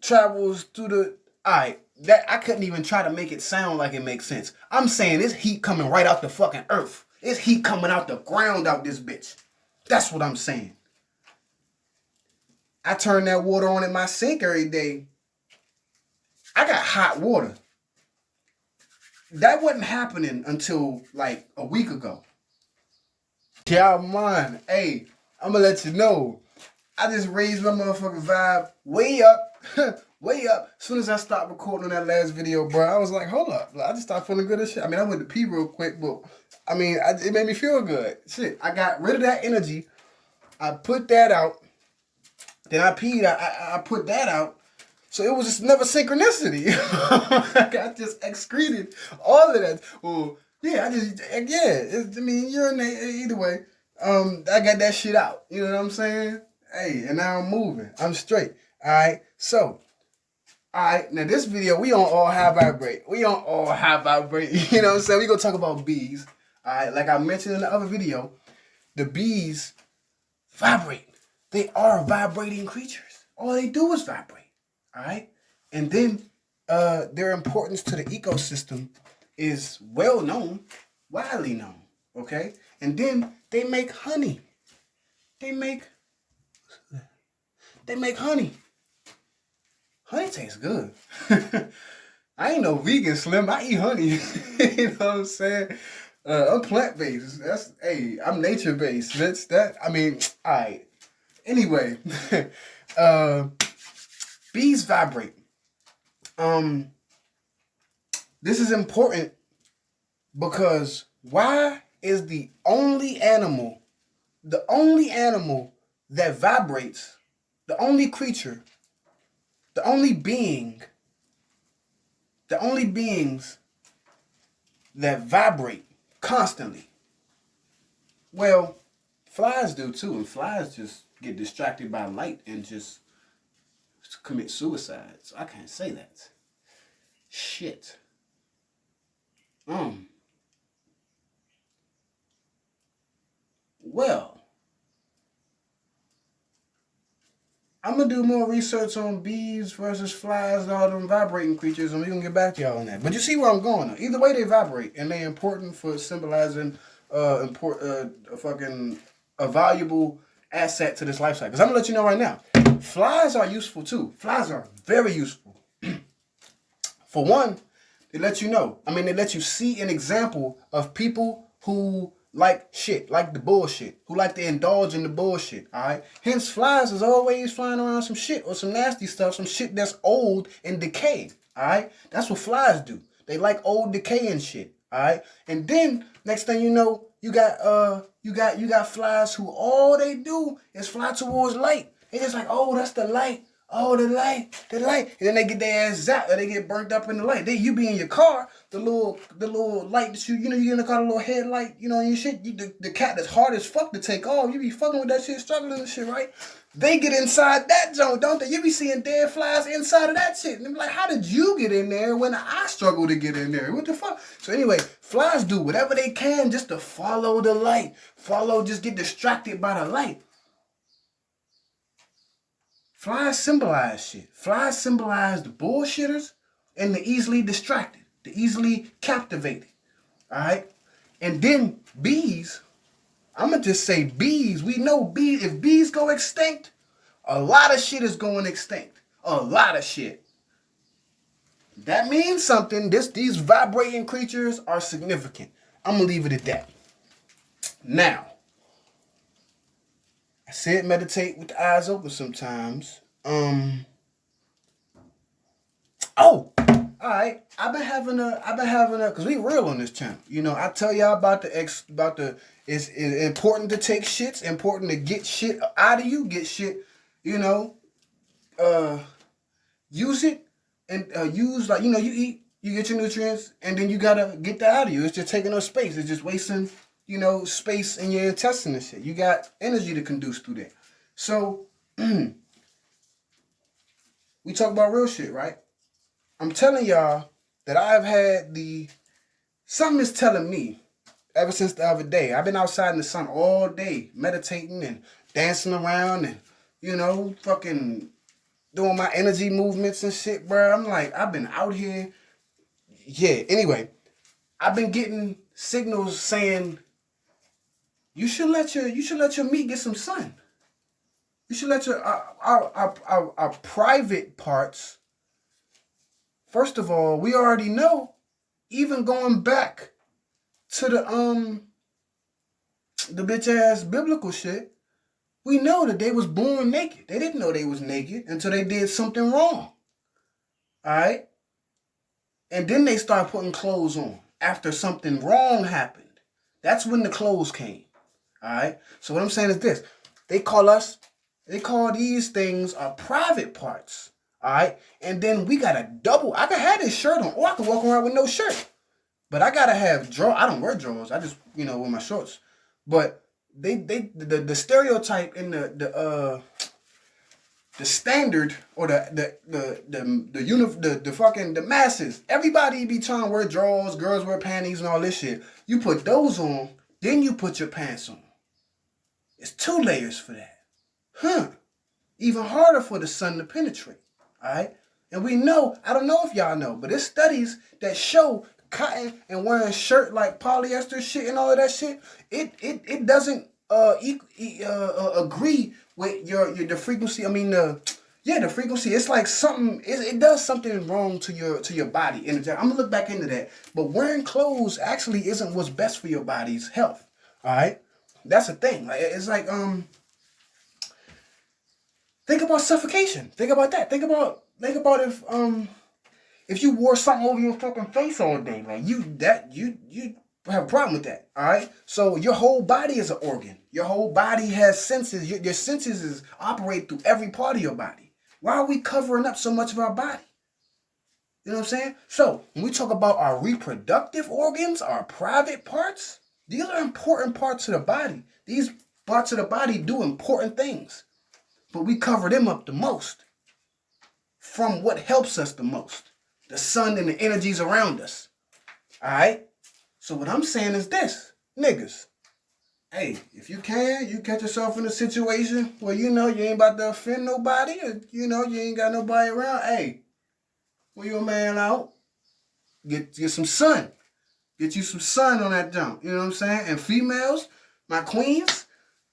travels through the... Alright, that I couldn't even try to make it sound like it makes sense. I'm saying it's heat coming right out the fucking earth. It's heat coming out the ground out this bitch. That's what I'm saying. I turn that water on in my sink every day. I got hot water. That wasn't happening until like a week ago. Yeah, man. Hey, I'm gonna let you know. I just raised my motherfucking vibe way up. Way up. As soon as I stopped recording that last video, bro, I was like, hold up. I just started feeling good as shit. I mean, I went to pee real quick, but I mean, it made me feel good. Shit, I got rid of that energy. I put that out. Then I peed. I put that out. So it was just never synchronicity. I just excreted all of that. Well, yeah, I mean, urinate either way. I got that shit out. You know what I'm saying? Hey, and now I'm moving. I'm straight. All right. So, all right. Now this video, we on all high vibrate. We on all high vibrate. You know what I'm saying? We gonna talk about bees. All right. Like I mentioned in the other video, the bees vibrate. They are vibrating creatures. All they do is vibrate. All right. And then their importance to the ecosystem is well known, widely known. Okay. And then they make honey. They make honey. Honey tastes good. I ain't no vegan, Slim. I eat honey. You know what I'm saying? I'm plant-based. Hey, I'm nature-based. That's that. I mean, all right. Anyway, bees vibrate. This is important because why is the only animal that vibrates, the only creature, the only beings that vibrate constantly? Well, flies do too, and flies just get distracted by light and just commit suicide. So I can't say that. Shit. Well, I'm going to do more research on bees versus flies and all them vibrating creatures, and we're going to get back to y'all on that. But you see where I'm going. Either way, they vibrate, and they're important for symbolizing a valuable asset to this life cycle. Because I'm going to let you know right now, flies are useful too. Flies are very useful. For one, they let you know. I mean, they let you see an example of people who like shit, like the bullshit, who like to indulge in the bullshit, all right? Hence, flies is always flying around some shit or some nasty stuff, some shit that's old and decayed, all right? That's what flies do. They like old decaying shit, all right? And then, next thing you know, you got flies who all they do is fly towards light. They just like, oh, that's the light. Oh, the light. And then they get their ass zapped or they get burnt up in the light. You be in your car, the little light that you get in the car, the little headlight, and your shit, the cat that's hard as fuck to take off, you be fucking with that shit, struggling and shit, right? They get inside that joint, don't they? You be seeing dead flies inside of that shit. And they be like, how did you get in there when I struggle to get in there? What the fuck? So anyway, flies do whatever they can just to follow the light. Just get distracted by the light. Flies symbolize shit. Flies symbolize the bullshitters and the easily distracted, the easily captivated. All right? And then bees, I'm going to just say bees. We know bees. If bees go extinct, a lot of shit is going extinct. A lot of shit. That means something. These vibrating creatures are significant. I'm going to leave it at that. Now, I said meditate with the eyes open sometimes. All right. I've been having a, cause we real on this channel. You know, I tell y'all about it's important to take shits, important to get shit out of you, get shit, use it and use, like, you eat, you get your nutrients, and then you gotta get that out of you. It's just taking up space. It's just wasting, space in your intestine and shit. You got energy to conduce through that. So, we talk about real shit, right? I'm telling y'all that I've had something is telling me ever since the other day. I've been outside in the sun all day, meditating and dancing around and, fucking doing my energy movements and shit, bro. I'm like, I've been out here. Yeah, anyway, I've been getting signals saying you should let your meat get some sun. You should let your our private parts. First of all, we already know, even going back to the bitch ass biblical shit, we know that they was born naked. They didn't know they was naked until they did something wrong. Alright? And then they start putting clothes on after something wrong happened. That's when the clothes came. Alright? So what I'm saying is this. They call these things our private parts. Alright? And then we got a double. I can have this shirt on, or I can walk around with no shirt. But I gotta have I don't wear drawers. I just, wear my shorts. But the stereotype in the standard, or the masses, everybody be trying to wear drawers, girls wear panties and all this shit. You put those on, then you put your pants on. It's 2 layers for that. Even harder for the sun to penetrate. Alright? And we know, I don't know if y'all know, but there's studies that show cotton and wearing shirt like polyester shit and all of that shit, it doesn't agree with the frequency. I mean the frequency. It's like something. It does something wrong to your body. And I'm gonna look back into that. But wearing clothes actually isn't what's best for your body's health. All right, that's the thing. Like, it's like think about suffocation. Think about that. Think about if you wore something over your fucking face all day, like you have a problem with that, all right? So your whole body is an organ. Your whole body has senses. Your senses operate through every part of your body. Why are we covering up so much of our body? You know what I'm saying? So when we talk about our reproductive organs, our private parts, these are important parts of the body. These parts of the body do important things, but we cover them up the most from what helps us the most. The sun and the energies around us. Alright? So what I'm saying is this. Niggas. Hey, if you can, you catch yourself in a situation where you ain't about to offend nobody, or you ain't got nobody around. Hey, when your man out, get some sun. Get you some sun on that jump. You know what I'm saying? And females, my queens,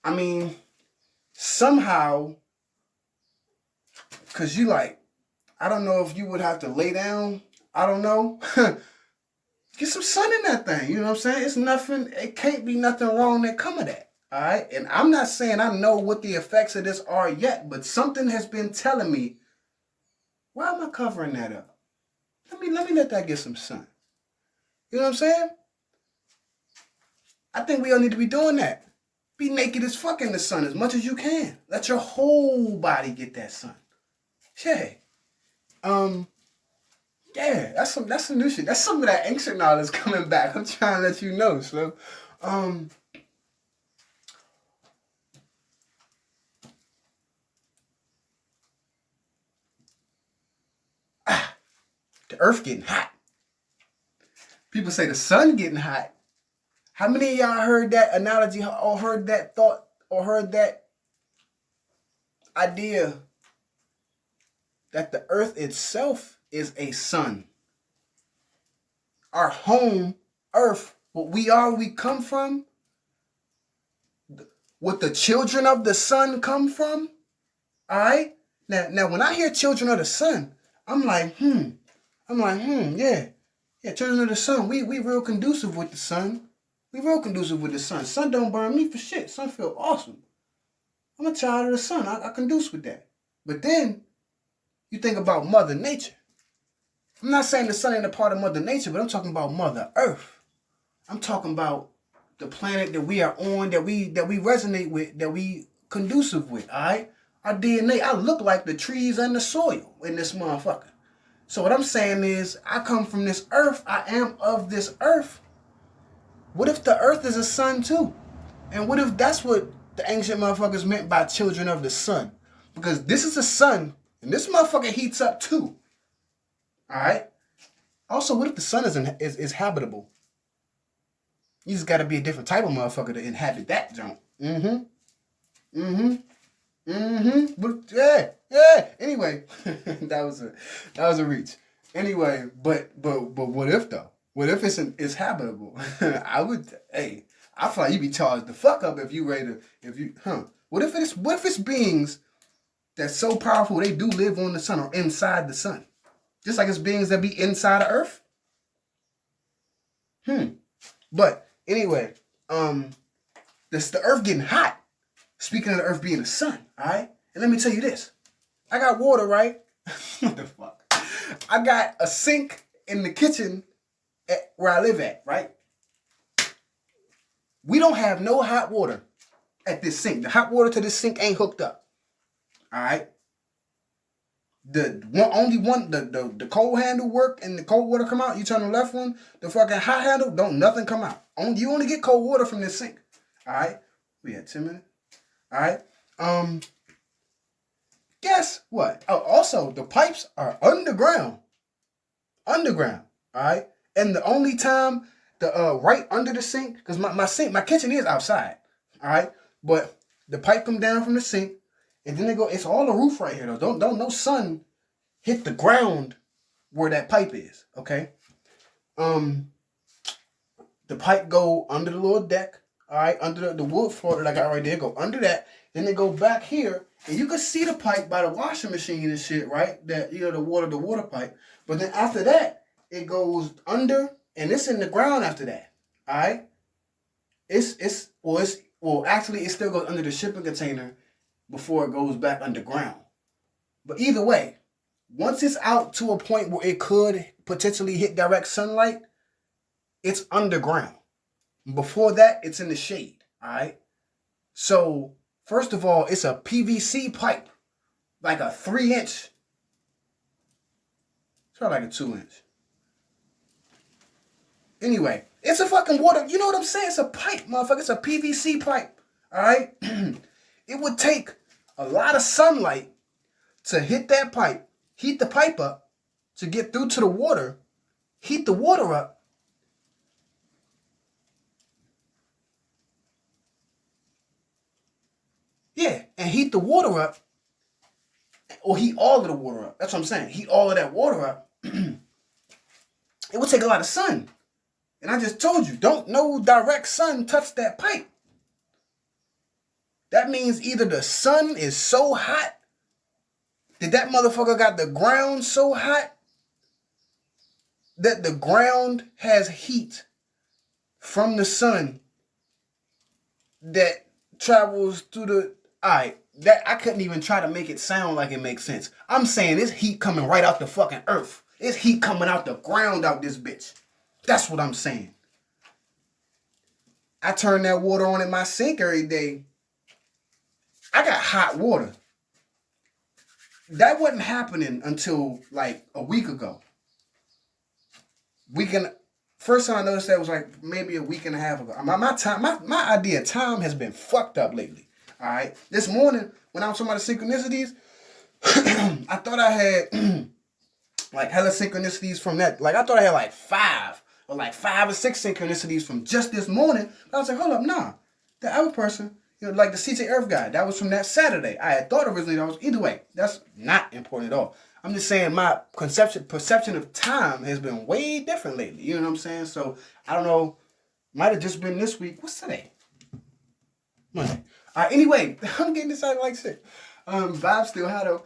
I mean, somehow, because you like, I don't know if you would have to lay down. I don't know. Get some sun in that thing. You know what I'm saying? It's nothing. It can't be nothing wrong that come of that. All right? And I'm not saying I know what the effects of this are yet, but something has been telling me, why am I covering that up? Let me let that get some sun. You know what I'm saying? I think we all need to be doing that. Be naked as fuck in the sun as much as you can. Let your whole body get that sun. Yeah. Yeah, that's some new shit. That's some of that ancient knowledge coming back. I'm trying to let you know, so the earth getting hot. People say the sun getting hot. How many of y'all heard that analogy, or heard that thought, or heard that idea that the earth itself is a sun? Our home, earth, what we come from, what the children of the sun come from. All right? Now when I hear children of the sun, I'm like, yeah. Yeah, children of the sun, we real conducive with the sun. We real conducive with the sun. Sun don't burn me for shit. Sun feel awesome. I'm a child of the sun. I conduce with that. But then, you think about Mother Nature. I'm not saying the sun ain't a part of Mother Nature, but I'm talking about Mother Earth. I'm talking about the planet that we are on, that we resonate with, that we conducive with, all right? Our DNA, I look like the trees and the soil in this motherfucker. So what I'm saying is, I come from this earth. I am of this earth. What if the earth is a sun too? And what if that's what the ancient motherfuckers meant by children of the sun? Because this is a sun, and this motherfucker heats up too. Alright? Also, what if the sun is habitable? You just gotta be a different type of motherfucker to inhabit that junk. But yeah. Yeah. Anyway, that was a reach. Anyway, but what if though? What if it's habitable? I feel like you'd be charged the fuck up if you ready to What if it's beings that's so powerful they do live on the sun or inside the sun? Just like it's beings that be inside of Earth? But anyway, the Earth getting hot. Speaking of the Earth being the sun, alright? And let me tell you this. I got water, right? What the fuck? I got a sink in the kitchen where I live at, right? We don't have no hot water at this sink. The hot water to this sink ain't hooked up. Alright? The cold handle work and the cold water come out. You turn the left one, the fucking hot handle, don't nothing come out. You only get cold water from this sink. Alright? We had 10 minutes. Alright? Guess what? Oh, also, the pipes are underground. Underground. Alright? And the only time right under the sink, because my kitchen is outside. Alright? But the pipe come down from the sink, and then it's all the roof right here though. Don't no sun hit the ground where that pipe is. Okay? The pipe go under the little deck. Alright, under the wood floor that I got right there, go under that. Then they go back here, and you can see the pipe by the washing machine and shit, right? That the water pipe. But then after that, it goes under, and it's in the ground after that. Alright? Actually it still goes under the shipping container before it goes back underground. But either way, once it's out to a point where it could potentially hit direct sunlight, it's underground. Before that, it's in the shade. Alright? So, first of all, it's a PVC pipe. Like a 3-inch. It's probably like a 2-inch. Anyway, it's a fucking water. You know what I'm saying? It's a pipe, motherfucker. It's a PVC pipe. Alright? It would take a lot of sunlight to hit that pipe, heat the pipe up, to get through to the water, heat the water up, and heat the water up, or heat all of the water up. That's what I'm saying. Heat all of that water up. It would take a lot of sun. And I just told you, don't no direct sun touch that pipe. That means either the sun is so hot that motherfucker got the ground so hot that the ground has heat from the sun that travels through the... Alright, that I couldn't even try to make it sound like it makes sense. I'm saying it's heat coming right out the fucking earth. It's heat coming out the ground out this bitch. That's what I'm saying. I turn that water on in my sink every day. I got hot water. That wasn't happening until like a week ago. First time I noticed that was like maybe a week and a half ago. My idea of time has been fucked up lately. Alright. This morning, when I was talking about the synchronicities, I thought I had like hella synchronicities from that. Like I thought I had like 5 or 6 synchronicities from just this morning. But I was like, hold up, nah. The other person, like the CJ Earth guy, that was from that Saturday. I had thought originally that was, either way, that's not important at all. I'm just saying my perception of time has been way different lately. You know what I'm saying? So, I don't know. Might have just been this week. What's today? Monday. Anyway, I'm getting excited like shit. Vibe's still hot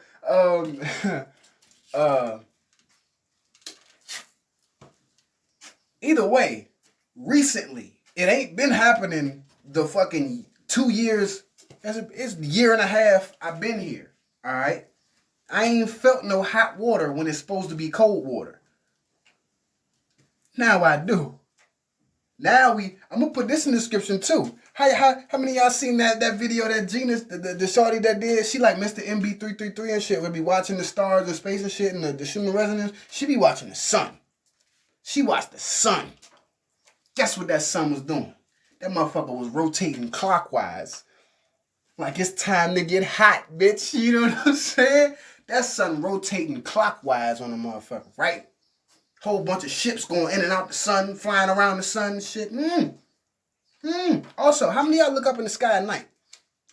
though. Either way, recently, it ain't been happening the fucking 2 years. It's a year and a half I've been here. Alright? I ain't felt no hot water when it's supposed to be cold water. Now I do. Now I'm gonna put this in the description too. How many of y'all seen that video that Gina, the shorty that did? She like Mr. MB333 and shit. Would be watching the stars and space and shit and the Schumann resonance. She be watching the sun. She watched the sun. Guess what that sun was doing? That motherfucker was rotating clockwise. Like it's time to get hot, bitch. You know what I'm saying? That sun rotating clockwise on the motherfucker, right? Whole bunch of ships going in and out the sun, flying around the sun and shit. Also, how many of y'all look up in the sky at night?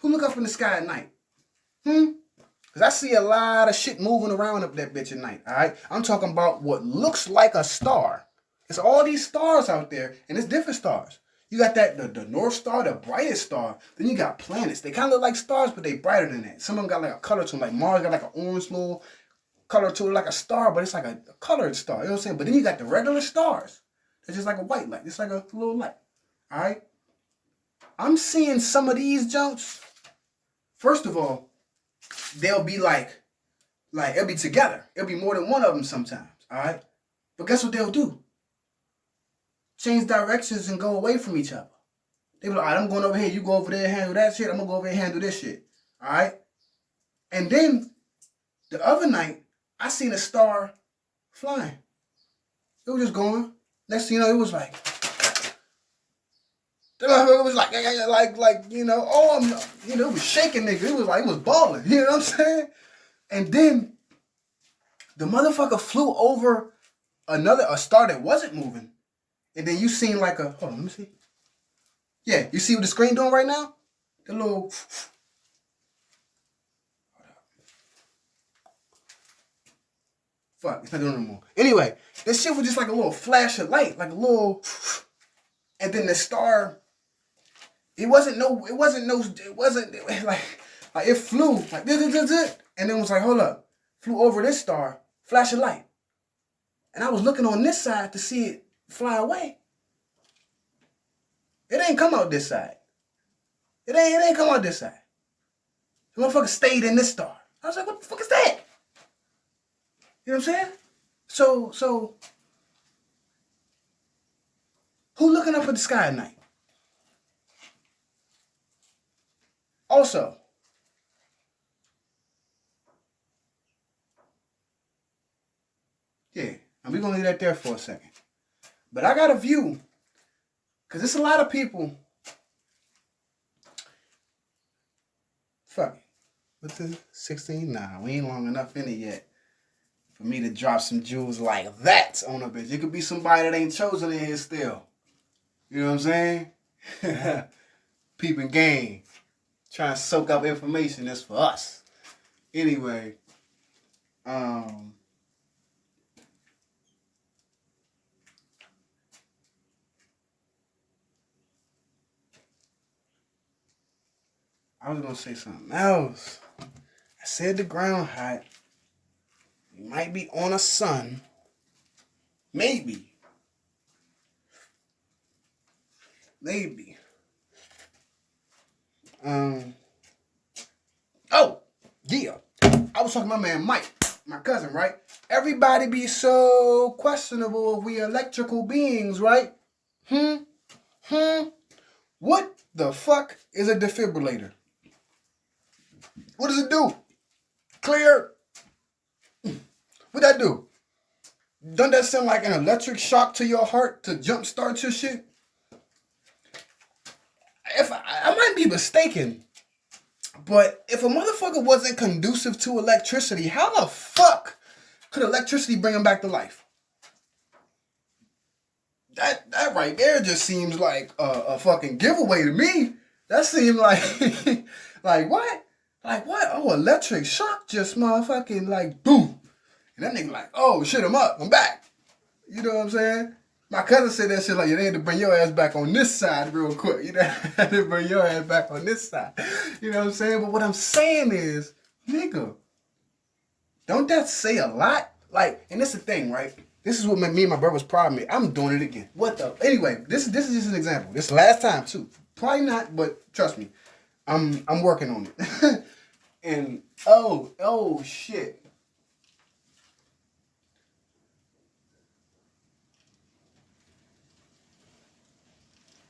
Who look up in the sky at night? Because I see a lot of shit moving around up that bitch at night, all right? I'm talking about what looks like a star. It's all these stars out there, and it's different stars. You got the North Star, the brightest star. Then you got planets. They kind of look like stars, but they brighter than that. Some of them got like a color to them. Like Mars got like an orange little color to it, like a star, but it's like a colored star. You know what I'm saying? But then you got the regular stars. It's just like a white light. It's like a little light. All right? I'm seeing some of these jumps. First of all, they'll be like it'll be together. It'll be more than one of them sometimes. All right? But guess what they'll do? Change directions and go away from each other. They be like, all right, I'm going over here. You go over there and handle that shit. I'm going to go over here and handle this shit. All right? And then the other night, I seen a star flying. It was just going. Next thing you know, it was like, you know, it was shaking, nigga. It was balling. You know what I'm saying? And then the motherfucker flew over a star that wasn't moving. And then you seen like hold on, let me see. Yeah, you see what the screen doing right now? The little, fuck, it's not doing it no more. Anyway, this shit was just like a little flash of light, like a little, and then the star, it wasn't like it flew, like this, and then was like, hold up, flew over this star, flash of light. And I was looking on this side to see it fly away. It ain't come out this side. It ain't come out this side. The motherfucker stayed in this star. I was like, what the fuck is that? You know what I'm saying? So who looking up at the sky at night? Also, yeah, and we're gonna leave that there for a second. But I got a view, because there's a lot of people. Fuck it. What's this? 16? Nah, we ain't long enough in it yet for me to drop some jewels like that on a bitch. It could be somebody that ain't chosen in here still. You know what I'm saying? Peeping game. Trying to soak up information that's for us. Anyway, I was gonna say something else. I said the ground hot. You might be on a sun. Maybe. Oh, yeah. I was talking to my man Mike, my cousin, right? Everybody be so questionable if we electrical beings, right? What the fuck is a defibrillator? What does it do? Clear? What that do? Doesn't that sound like an electric shock to your heart to jumpstart your shit? If I might be mistaken, but if a motherfucker wasn't conducive to electricity, how the fuck could electricity bring him back to life? That right there just seems like a fucking giveaway to me. That seemed like like what? Like what? Oh, electric shock just motherfucking like boom. And that nigga like, oh shit, I'm up, I'm back. You know what I'm saying? My cousin said that shit like, you need to bring your ass back on this side real quick. You know, had to bring your ass back on this side. You know what I'm saying? But what I'm saying is, nigga, don't that say a lot? Like, and this is the thing, right? This is what me and my brother's problem is. I'm doing it again. What the? Anyway, this is just an example. This is the last time too. Probably not, but trust me, I'm working on it. And oh shit.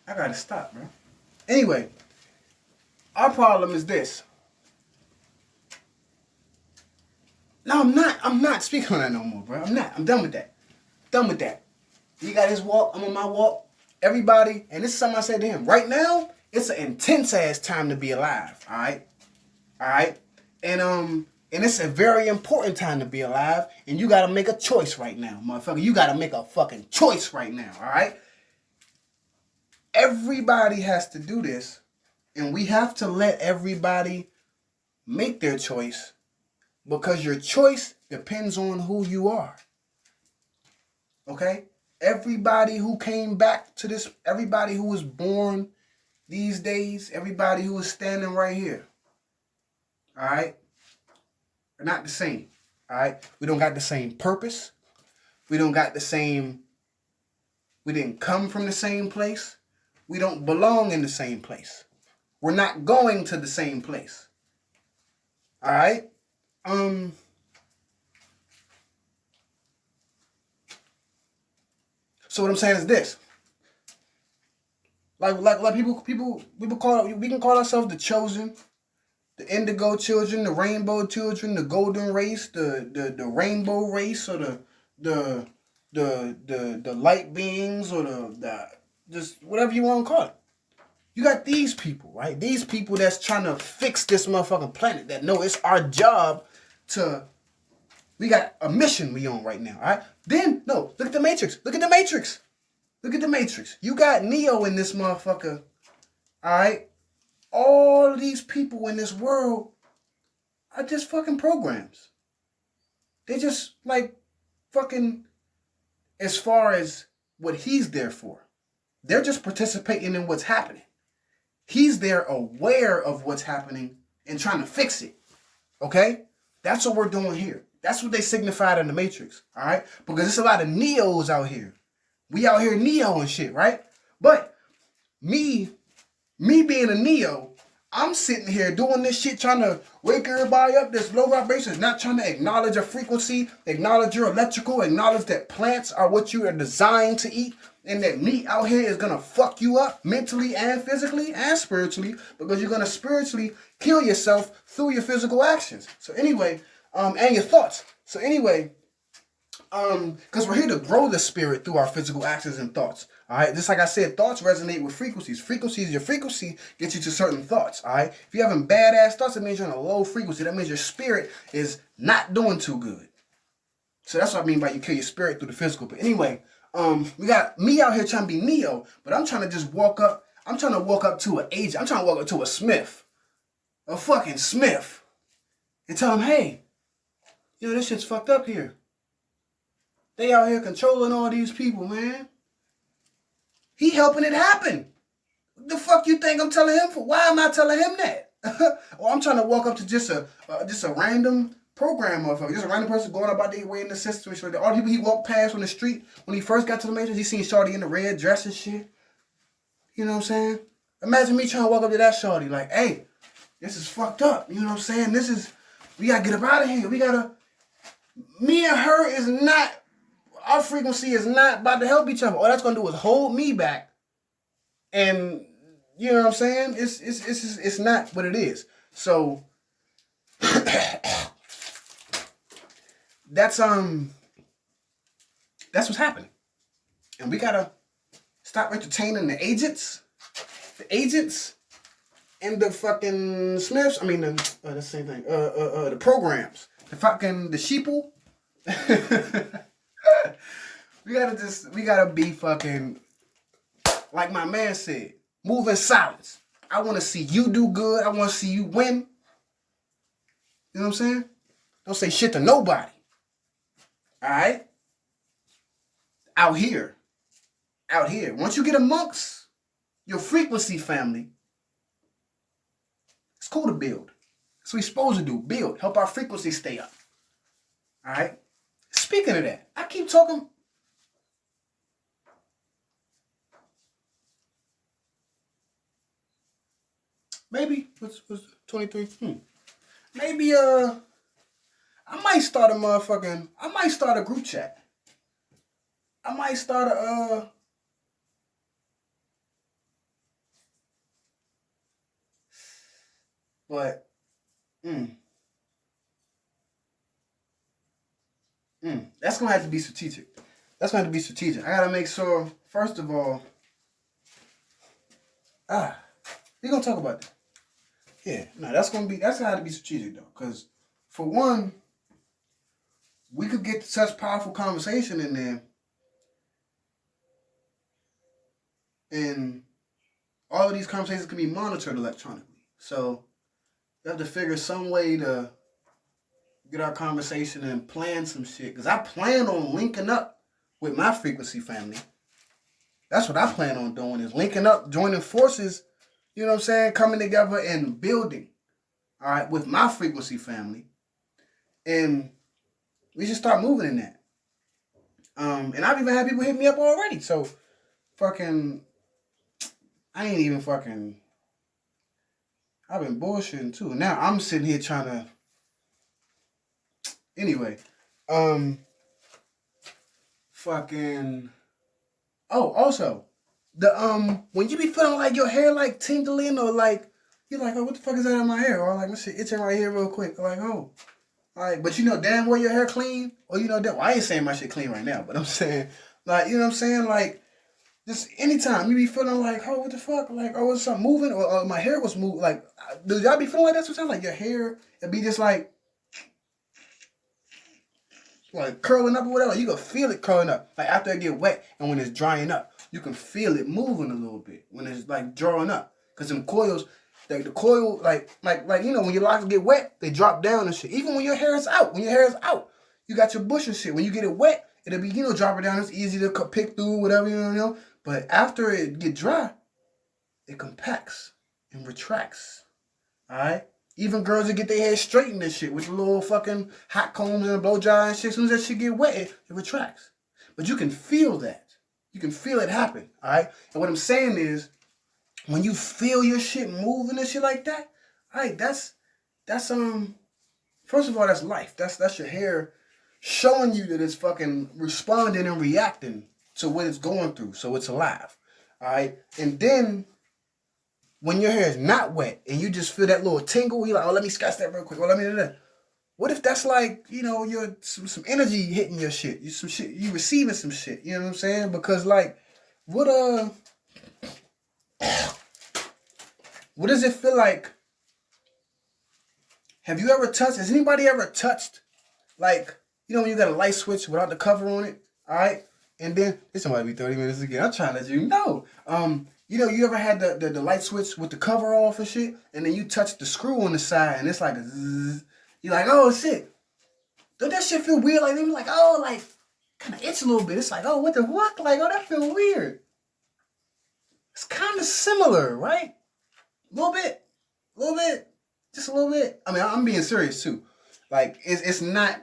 I gotta stop, bro. Anyway, our problem is this. No, I'm not speaking on that no more, bro. I'm not. I'm done with that. Done with that. He got his walk. I'm on my walk. Everybody, and this is something I said to him. Right now, it's an intense ass time to be alive. All right. And it's a very important time to be alive. And you gotta make a choice right now, motherfucker. You gotta make a fucking choice right now. All right. Everybody has to do this, and we have to let everybody make their choice Because your choice depends on who you are. Okay? Everybody who came back to this, everybody who was born these days, everybody who is standing right here, all right, are not the same. All right? We don't got the same purpose. We don't got the same, we didn't come from the same place. We don't belong in the same place. We're not going to the same place. All right? So what I'm saying is this. Like people call, we can call ourselves the chosen, the indigo children, the rainbow children, the golden race, the rainbow race, or the light beings, or the just whatever you want to call it. You got these people, right? These people that's trying to fix this motherfucking planet, that know it's our job to, we got a mission we on right now, all right? Then, no, look at the Matrix. Look at the Matrix. Look at the Matrix. You got Neo in this motherfucker, all right? All of these people in this world are just fucking programs. They just like fucking, as far as what he's there for. They're just participating in what's happening. He's there aware of what's happening and trying to fix it. Okay? That's what we're doing here. That's what they signified in the Matrix. All right? Because there's a lot of Neos out here. We out here Neo and shit, right? But me being a Neo, I'm sitting here doing this shit, trying to wake everybody up, this low vibration, not trying to acknowledge a frequency, acknowledge your electrical, acknowledge that plants are what you are designed to eat, and that meat out here is going to fuck you up mentally and physically and spiritually, because you're going to spiritually kill yourself through your physical actions. So anyway, and your thoughts. So anyway, because we're here to grow the spirit through our physical actions and thoughts. All right, just like I said, thoughts resonate with frequencies. Frequencies, your frequency gets you to certain thoughts. All right, if you're having badass thoughts, it means you're on a low frequency. That means your spirit is not doing too good. So that's what I mean by you kill your spirit through the physical. But anyway, we got me out here trying to be Neo, but I'm trying to just walk up. I'm trying to walk up to an agent. I'm trying to walk up to a Smith, a fucking Smith, and tell him, hey, yo, this shit's fucked up here. They out here controlling all these people, man. He helping it happen. What the fuck you think I'm telling him for? Why am I telling him that? Or I'm trying to walk up to just a random program motherfucker. Just a random person going about their way in the system. All the people he walked past on the street when he first got to the Matrix, he seen Shorty in the red dress and shit. You know what I'm saying? Imagine me trying to walk up to that Shorty like, hey, this is fucked up. You know what I'm saying? We gotta get up out of here. Me and her is not, our frequency is not about to help each other. All that's gonna do is hold me back. And you know what I'm saying? It's not what it is. So that's what's happening. And we gotta stop entertaining the agents and the fucking Smiths. I mean that's the same thing. The programs. The sheeple. We gotta be fucking, like my man said, move in silence. I want to see you do good. I want to see you win. You know what I'm saying? Don't say shit to nobody. All right? Out here. Once you get amongst your frequency family, it's cool to build. That's what we're supposed to do. Build. Help our frequency stay up. All right? Speaking of that, I keep talking. Maybe what's 23? Maybe I might start a group chat. I might start but that's gonna have to be strategic. I gotta make sure, first of all, we're gonna talk about that. Yeah, no, that's gonna have to be strategic though. Cause for one, we could get such powerful conversation in there, and all of these conversations can be monitored electronically. So you have to figure some way to get our conversation and plan some shit. Because I plan on linking up with my frequency family. That's what I plan on doing, is linking up, joining forces, you know what I'm saying, coming together and building, all right, with my frequency family. And we should start moving in that. And I've even had people hit me up already. So, fucking, I ain't even fucking, I've been bullshitting too. Now I'm sitting here trying to, anyway, fucking, oh, also, the, when you be feeling like your hair like tingling or like, you're like, oh, what the fuck is that in my hair? Or like, my shit itching right here real quick. Like, oh. Like, but you know damn well your hair clean? Or you know damn, well, I ain't saying my shit clean right now, but I'm saying, like, you know what I'm saying? Like, just anytime you be feeling like, oh, what the fuck? Like, oh, was something moving? Or my hair was moving. Like, do y'all be feeling like that sometimes? Like, your hair, it be just like curling up or whatever. You can feel it curling up. Like, after it get wet and when it's drying up, you can feel it moving a little bit when it's, like, drawing up. Because them coils, like, the coil, like, you know, when your locks get wet, they drop down and shit. Even when your hair is out. When your hair is out, you got your bush and shit. When you get it wet, it'll be, you know, drop it down. It's easy to pick through, whatever, you know. But after it get dry, it compacts and retracts. All right? Even girls that get their hair straightened and shit with the little fucking hot combs and a blow dry and shit, as soon as that shit get wet, it retracts. But you can feel that. You can feel it happen. All right? And what I'm saying is, when you feel your shit moving and shit like that, all right, that's first of all, that's life. That's your hair showing you that it's fucking responding and reacting to what it's going through, so it's alive. All right? And then when your hair is not wet and you just feel that little tingle, you're like, oh, let me scratch that real quick. Well, let me do that. What if that's like, you know, you're some energy hitting your shit? You receiving some shit. You know what I'm saying? Because like, what does it feel like? Has anybody ever touched, like, you know when you got a light switch without the cover on it, all right? And then, this might be 30 minutes again. I'm trying to let you know. You know, you ever had the light switch with the cover off and shit, and then you touch the screw on the side, and it's like a zzz. You're like, oh, shit. Don't that shit feel weird? Like, they be like, oh, like, kind of itch a little bit. It's like, oh, what the fuck? Like, oh, that feel weird. It's kind of similar, right? A little bit. Just a little bit. I mean, I'm being serious, too. Like, it's not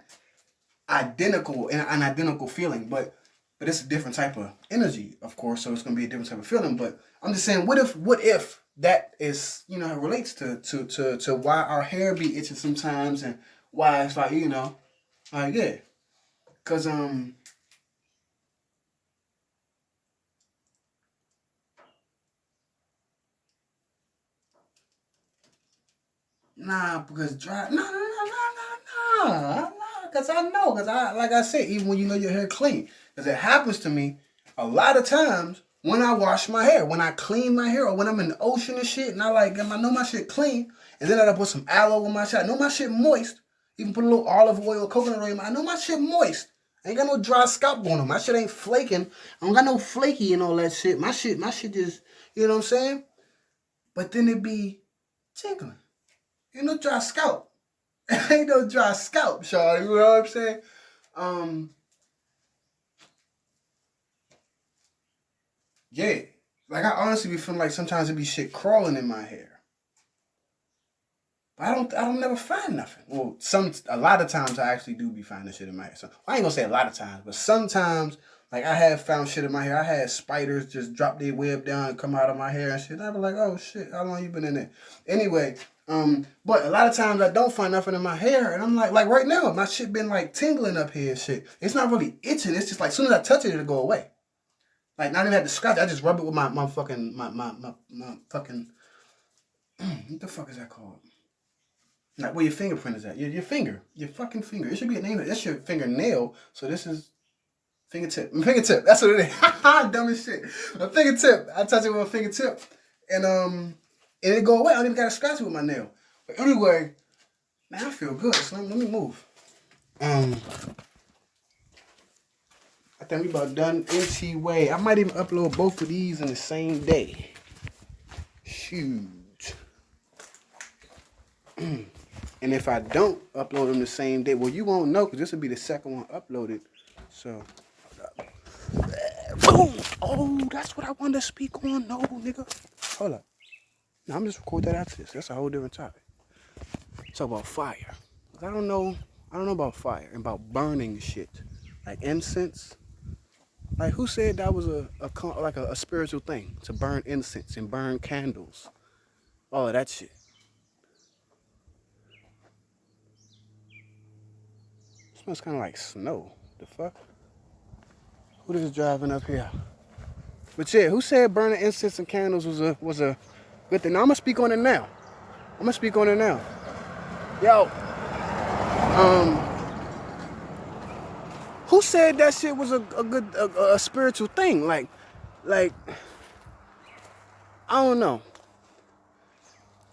identical, an identical feeling, but it's a different type of energy, of course, so it's going to be a different type of feeling. But I'm just saying, what if that is, you know, it relates to why our hair be itching sometimes and why it's like, you know, like, yeah. Because, because like I said, even when you know your hair clean, because it happens to me a lot of times when I wash my hair, when I clean my hair, or when I'm in the ocean and shit, and I know my shit clean, and then I put some aloe on my shit. I know my shit moist. Even put a little olive oil, coconut oil. I know my shit moist. I ain't got no dry scalp on them. My shit ain't flaking. I don't got no flaky and all that shit. My shit just, you know what I'm saying? But then it be tingling. Ain't no dry scalp. Ain't no dry scalp, Shawty. You know what I'm saying? Yeah. Like, I honestly be feeling like sometimes it be shit crawling in my hair. But I don't never find nothing. Well, a lot of times I actually do be finding shit in my hair. So I ain't gonna say a lot of times, but sometimes, like, I have found shit in my hair. I had spiders just drop their web down and come out of my hair and shit. And I be like, oh shit, how long you been in there? Anyway, but a lot of times I don't find nothing in my hair, and I'm like right now, my shit been like tingling up here and shit. It's not really itching. It's just like, as soon as I touch it, it'll go away. Like, not even have to scratch. I just rub it with my fucking fucking what the fuck is that called? Like where your fingerprint is at. Your finger. Your fucking finger. It should be a name. That's your fingernail. So this is fingertip. Fingertip. That's what it is. Dumb as shit. My fingertip. I touch it with my fingertip, and it go away. I don't even gotta scratch it with my nail. But anyway, man, I feel good. So let me move. I think we about done anyway. I might even upload both of these in the same day. Shoot. And if I don't upload them the same day, well, you won't know because this will be the second one uploaded. So, boom! Oh, that's what I wanted to speak on. No, nigga. Hold up. No, I'm just record that after this. That's a whole different topic. Talk about fire. I don't know about fire and about burning shit. Like incense. Like who said that was a spiritual thing? To burn incense and burn candles. All of that shit. It smells kinda like snow. The fuck? Who is driving up here? But yeah, who said burning incense and candles was a good thing? Now I'm gonna speak on it now. Yo, who said that shit was a good spiritual thing? Like, I don't know.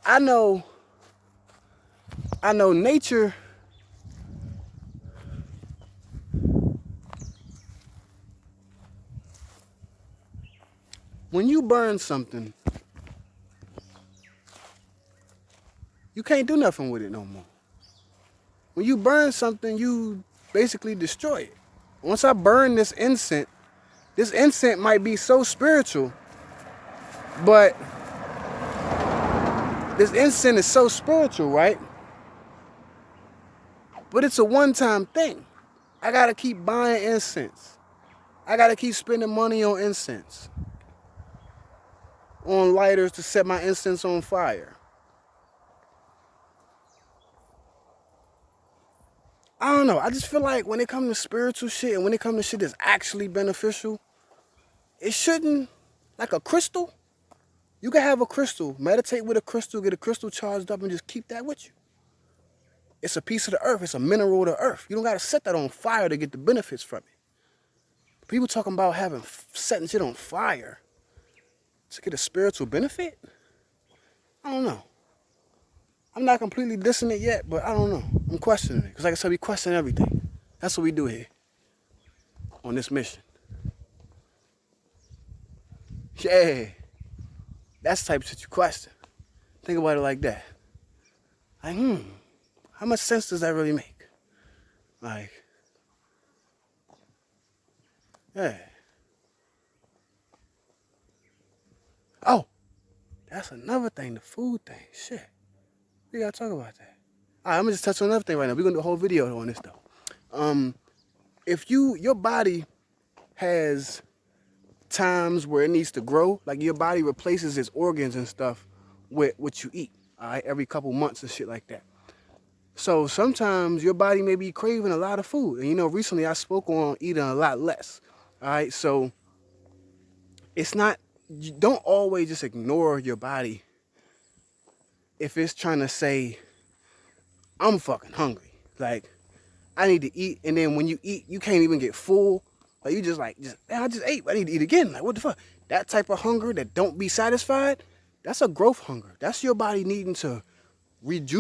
I know nature. When you burn something, you can't do nothing with it no more. When you burn something, you basically destroy it. Once I burn this incense might be so spiritual, but this incense is so spiritual, right? But it's a one-time thing. I gotta keep buying incense. I gotta keep spending money on incense. On lighters to set my incense on fire. I don't know. I just feel like when it comes to spiritual shit and when it comes to shit that's actually beneficial, it shouldn't, like a crystal, you can have a crystal, meditate with a crystal, get a crystal charged up and just keep that with you. It's a piece of the earth. It's a mineral of the earth. You don't got to set that on fire to get the benefits from it. People talking about setting shit on fire to get a spiritual benefit? I don't know. I'm not completely dissing it yet, but I don't know. I'm questioning it. Because like I said, we question everything. That's what we do here on this mission. Yeah. That's the type of shit you question. Think about it like that. Like, how much sense does that really make? Like, yeah. Oh, that's another thing, the food thing. Shit. We gotta talk about that. Alright, I'm gonna just touch on another thing right now. We're gonna do a whole video on this though. If your body has times where it needs to grow, like your body replaces its organs and stuff with what you eat, alright, every couple months and shit like that. So sometimes your body may be craving a lot of food. And you know, recently I spoke on eating a lot less. Alright, so it's not, you don't always just ignore your body if it's trying to say, I'm fucking hungry. Like, I need to eat. And then when you eat, you can't even get full. Like, you just I just ate. I need to eat again. Like, what the fuck? That type of hunger that don't be satisfied, that's a growth hunger. That's your body needing to rejuvenate.